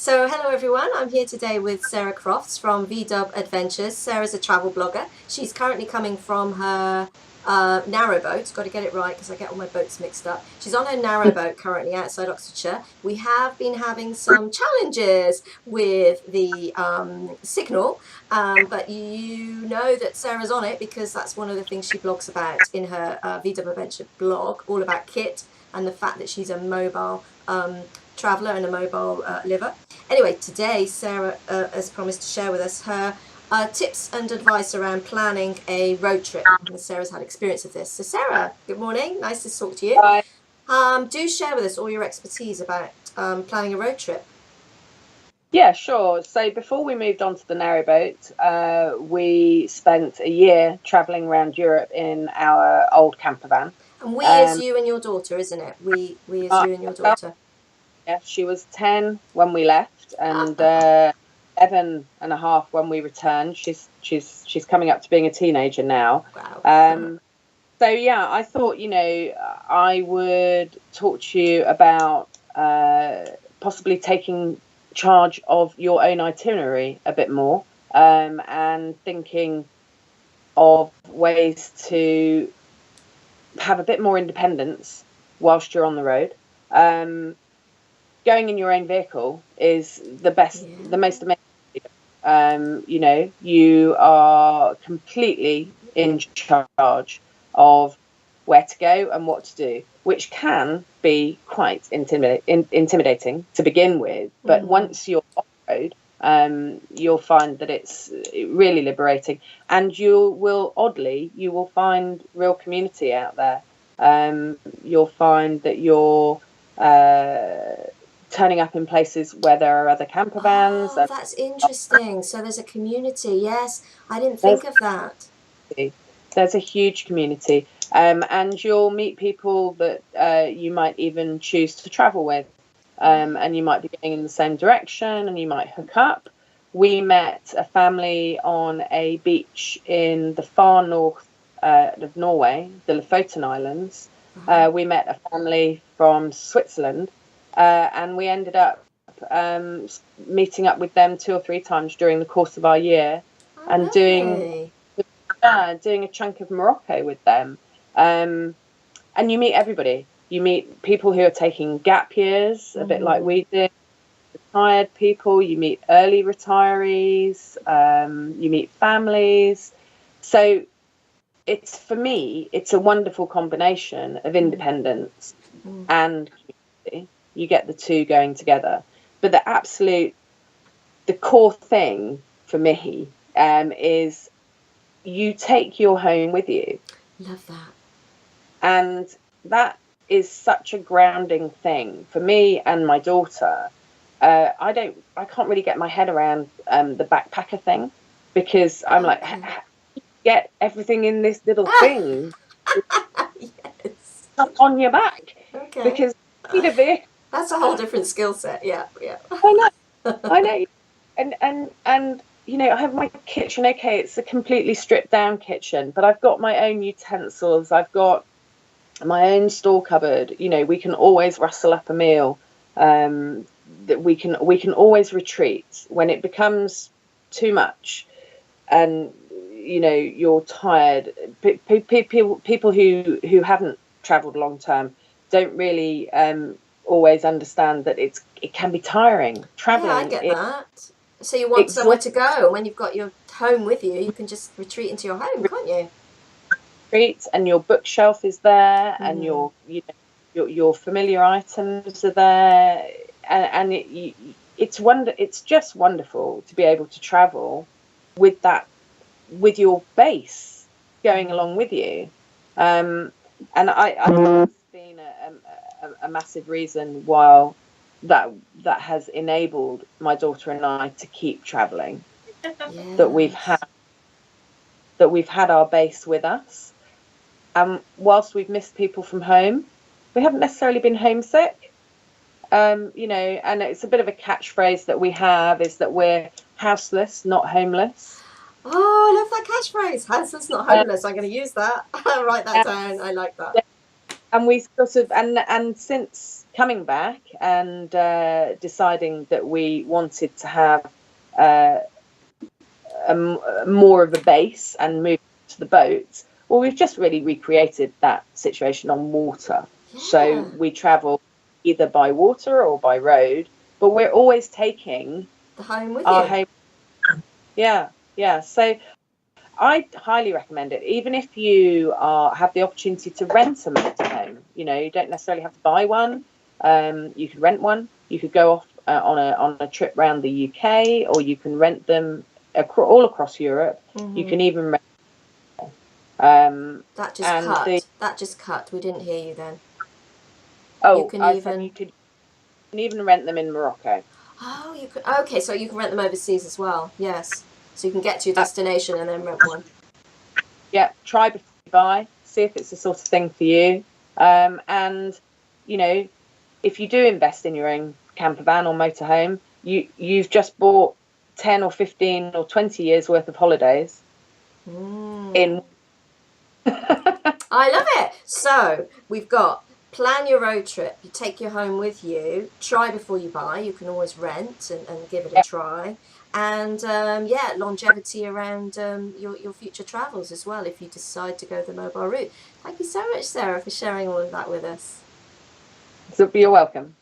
So, hello everyone. I'm here today with Sarah Crofts from VW Adventures. Sarah's a travel blogger. She's currently coming from her narrowboat. Got to get it right because I get all my boats mixed up. She's on her narrowboat currently outside Oxfordshire. We have been having some challenges with the signal, but you know that Sarah's on it because that's one of the things she blogs about in her VW Adventure blog, all about kit and the fact that she's a mobile traveller and a mobile liver. Anyway, today Sarah has promised to share with us her tips and advice around planning a road trip. And Sarah's had experience of this. So Sarah, good morning. Nice to talk to you. Do share with us all your expertise about planning a road trip. Yeah, sure. So before we moved on to the narrowboat, we spent a year travelling around Europe in our old camper van. And we is you and your daughter, isn't it? We is you and your daughter. Yeah, she was 10 when we left and 11 and a half when we returned. She's coming up to being a teenager now. Wow. So yeah, I thought, I would talk to you about possibly taking charge of your own itinerary a bit more, and thinking of ways to have a bit more independence whilst you're on the road. Going in your own vehicle is the best, the most amazing. You are completely in charge of where to go and what to do, which can be quite intimidating to begin with. But once you're off road, you'll find that it's really liberating, and you will find real community out there. You'll find that you're turning up in places where there are other camper vans. Oh, that's interesting. So there's a community. Yes, I didn't think of that. There's a huge community, and you'll meet people that you might even choose to travel with, and you might be going in the same direction, and you might hook up. We met a family on a beach in the far north of Norway, the Lofoten Islands. We met a family from Switzerland, and we ended up meeting up with them 2 or 3 times during the course of our year, and doing a chunk of Morocco with them. And you meet everybody. You meet people who are taking gap years, a bit like we did, retired people, you meet early retirees, you meet families. So for me, it's a wonderful combination of independence and community. You get the two going together. But the core thing for me is you take your home with you. Love that. And that is such a grounding thing for me and my daughter. I can't really get my head around the backpacker thing, because I'm like, get everything in this little thing on your back. Okay. Because you need a vehicle. That's a whole different skill set. Yeah. I know. And I have my kitchen. Okay, it's a completely stripped down kitchen, but I've got my own utensils. I've got my own store cupboard. We can always rustle up a meal. That we can always retreat when it becomes too much, and you're tired. People who haven't travelled long term don't really always understand that it can be tiring. Travelling. Yeah, I get that. So you want somewhere to go, and when you've got your home with you, you can just retreat into your home, can't you? Retreat, and your bookshelf is there, and your familiar items are there, and it's just wonderful to be able to travel with your base going along with you. And I think it's been a massive reason why that has enabled my daughter and I to keep traveling. Yes. That we've had our base with us, and whilst we've missed people from home, we haven't necessarily been homesick. And it's a bit of a catchphrase that we have, is that we're houseless, not homeless. Oh, I love that catchphrase. Houseless, not homeless. I'm going to use that. Write that down. I like that. And we sort of and since coming back and deciding that we wanted to have more of a base and move to the boats, well, we've just really recreated that situation on water. Yeah. So we travel either by water or by road, but we're always taking the home with our you. home. Yeah. So I highly recommend it, even if you have the opportunity to rent a motorhome. You know, you don't necessarily have to buy one. You could rent one. You could go off on a trip around the UK, or you can rent them all across Europe. Mm-hmm. You can even rent. That just cut. We didn't hear you then. Oh, I said you can even rent them in Morocco. Oh, you could. Okay, so you can rent them overseas as well. Yes, so you can get to your destination and then rent one. Yeah, try before you buy. See if it's the sort of thing for you. And you know, if you do invest in your own camper van or motorhome, you've just bought 10 or 15 or 20 years worth of holidays in. I love it. So we've got plan your road trip. You take your home with you. Try before you buy. You can always rent and give it a try. And longevity around your future travels as well if you decide to go the mobile route. Thank you so much, Sarah, for sharing all of that with us. So you're welcome.